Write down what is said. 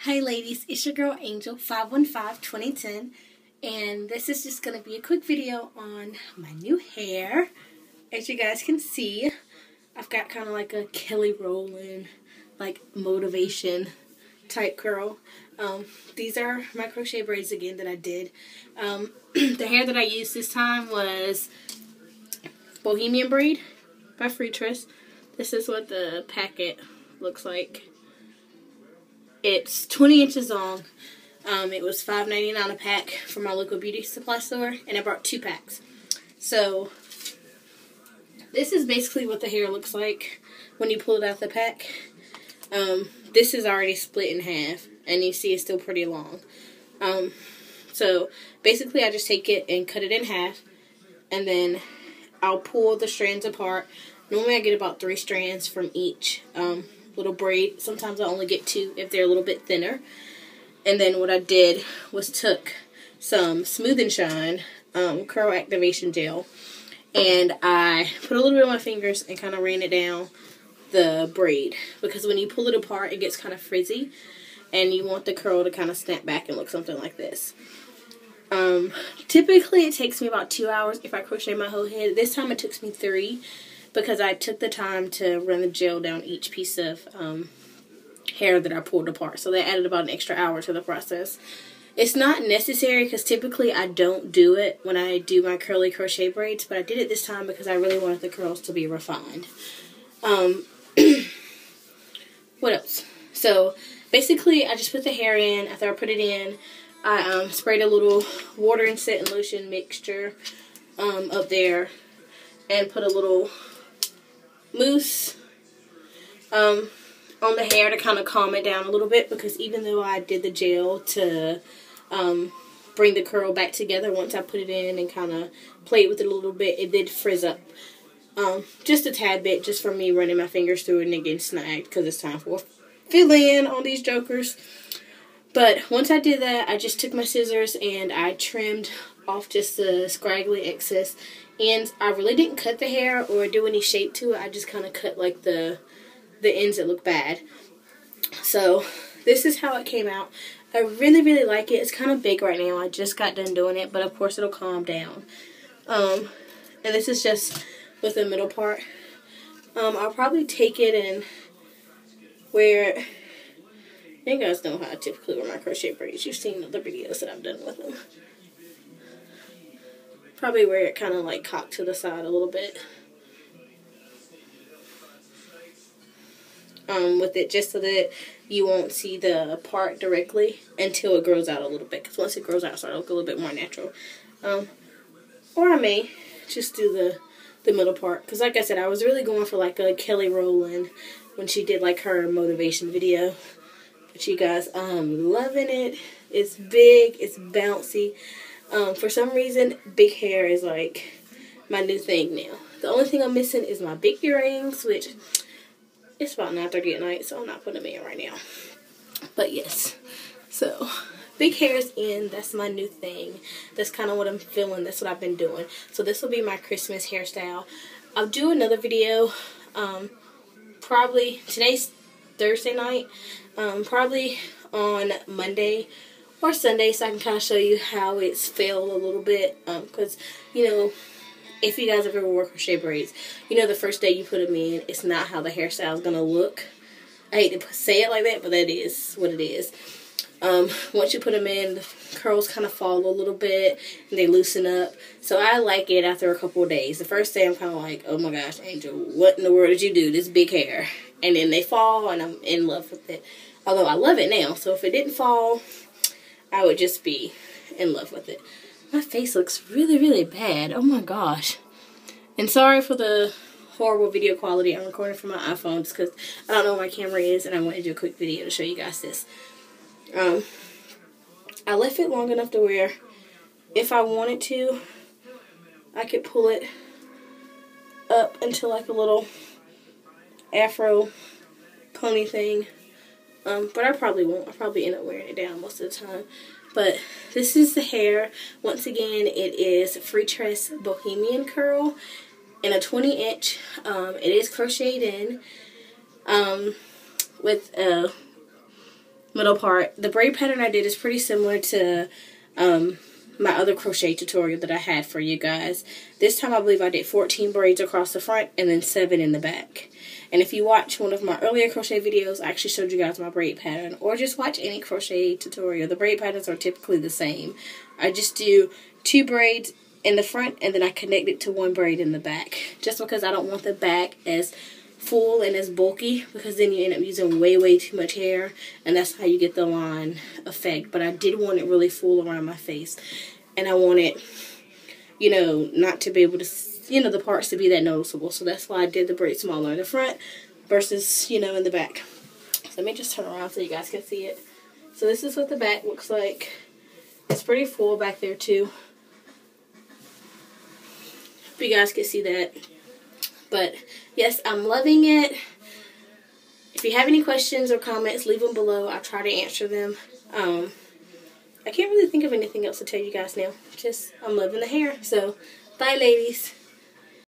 Hi ladies, it's your girl Angel 515-2010, and this is just going to be a quick video on my new hair. As you guys can see, I've got kind of like a Kelly Rowland, like motivation type curl. These are my crochet braids again that I did. The hair that I used this time was Bohemian braid by Freetress. This is what the packet looks like. It's 20 inches long. It was $5.99 a pack from my local beauty supply store, and I brought 2 packs. So this is basically what the hair looks like when you pull it out of the pack. This is already split in half, and you see it's still pretty long. So basically I just take it and cut it in half, and then I'll pull the strands apart. Normally I get about 3 strands from each little braid. Sometimes I only get 2 if they're a little bit thinner. And then what I did was took some Smooth and Shine curl activation gel, and I put a little bit on my fingers and kind of ran it down the braid, because when you pull it apart it gets kind of frizzy and you want the curl to kind of snap back and look something like this. Typically it takes me about 2 hours if I crochet my whole head. This time it took me 3 because I took the time to run the gel down each piece of hair that I pulled apart. So that added about an extra hour to the process. It's not necessary because typically I don't do it when I do my curly crochet braids, but I did it this time because I really wanted the curls to be refined. What else? So basically I just put the hair in. After I put it in, I sprayed a little water and set and lotion mixture up there, and put a little mousse on the hair to kind of calm it down a little bit, because even though I did the gel to bring the curl back together, once I put it in and kind of played with it a little bit, it did frizz up just a tad bit, just from me running my fingers through it and it getting snagged, because it's time for fill in on these jokers. But once I did that, I just took my scissors and I trimmed off just the scraggly excess. And I really didn't cut the hair or do any shape to it. I just kind of cut like the ends that look bad. So this is how it came out. I really, really like it. It's kind of big right now. I just got done doing it, but of course it'll calm down. And this is just with the middle part. I'll probably take it and wear it. You guys know how I typically wear my crochet braids. You've seen other videos that I've done with them. Probably wear it kind of like cocked to the side a little bit. With it, just so that you won't see the part directly until it grows out a little bit. Because once it grows out, it'll start to look a little bit more natural. Or I may just do the middle part. Because like I said, I was really going for like a Kelly Rowland when she did like her motivation video. But you guys, I'm loving it. It's big. It's bouncy. For some reason, big hair is like my new thing now. The only thing I'm missing is my big earrings, which it's about 9:30 at night, so I'm not putting them in right now. But yes, so big hair is in. That's my new thing. That's kind of what I'm feeling. That's what I've been doing. So this will be my Christmas hairstyle. I'll do another video, probably, today's Thursday night, probably on Monday or Sunday, so I can kind of show you how it's failed a little bit, because, you know, if you guys have ever worn crochet braids, you know the first day you put them in, it's not how the hairstyle is going to look. I hate to say it like that, but that is what it is. Once you put them in, the curls kind of fall a little bit, and they loosen up. So I like it after a couple of days. The first day I'm kind of like, oh my gosh, Angel, what in the world did you do? This big hair. And then they fall, and I'm in love with it. Although I love it now, so if it didn't fall, I would just be in love with it. My face looks really, really bad. Oh my gosh. And sorry for the horrible video quality. I'm recording from my iPhone just because I don't know where my camera is, and I wanted to do a quick video to show you guys this. I left it long enough to where if I wanted to, I could pull it up into like a little afro pony thing. But I probably won't. I'll probably end up wearing it down most of the time. But this is the hair. Once again, it is Freetress Bohemian Curl in a 20-inch. It is crocheted in with a middle part. The braid pattern I did is pretty similar to my other crochet tutorial that I had for you guys. This time I believe I did 14 braids across the front and then 7 in the back. And if you watch one of my earlier crochet videos, I actually showed you guys my braid pattern. Or just watch any crochet tutorial. The braid patterns are typically the same. I just do 2 braids in the front and then I connect it to 1 braid in the back. Just because I don't want the back as full and as bulky, because then you end up using way too much hair, and that's how you get the line effect. But I did want it really full around my face, and I want it, you know, not to be able to, you know, the parts to be that noticeable. So that's why I did the braid smaller in the front versus, you know, in the back. So let me just turn around so you guys can see it. So this is what the back looks like. It's pretty full back there too. Hope you guys can see that. But yes, I'm loving it. If you have any questions or comments, leave them below. I'll try to answer them. I can't really think of anything else to tell you guys now. Just, I'm loving the hair. So, bye ladies.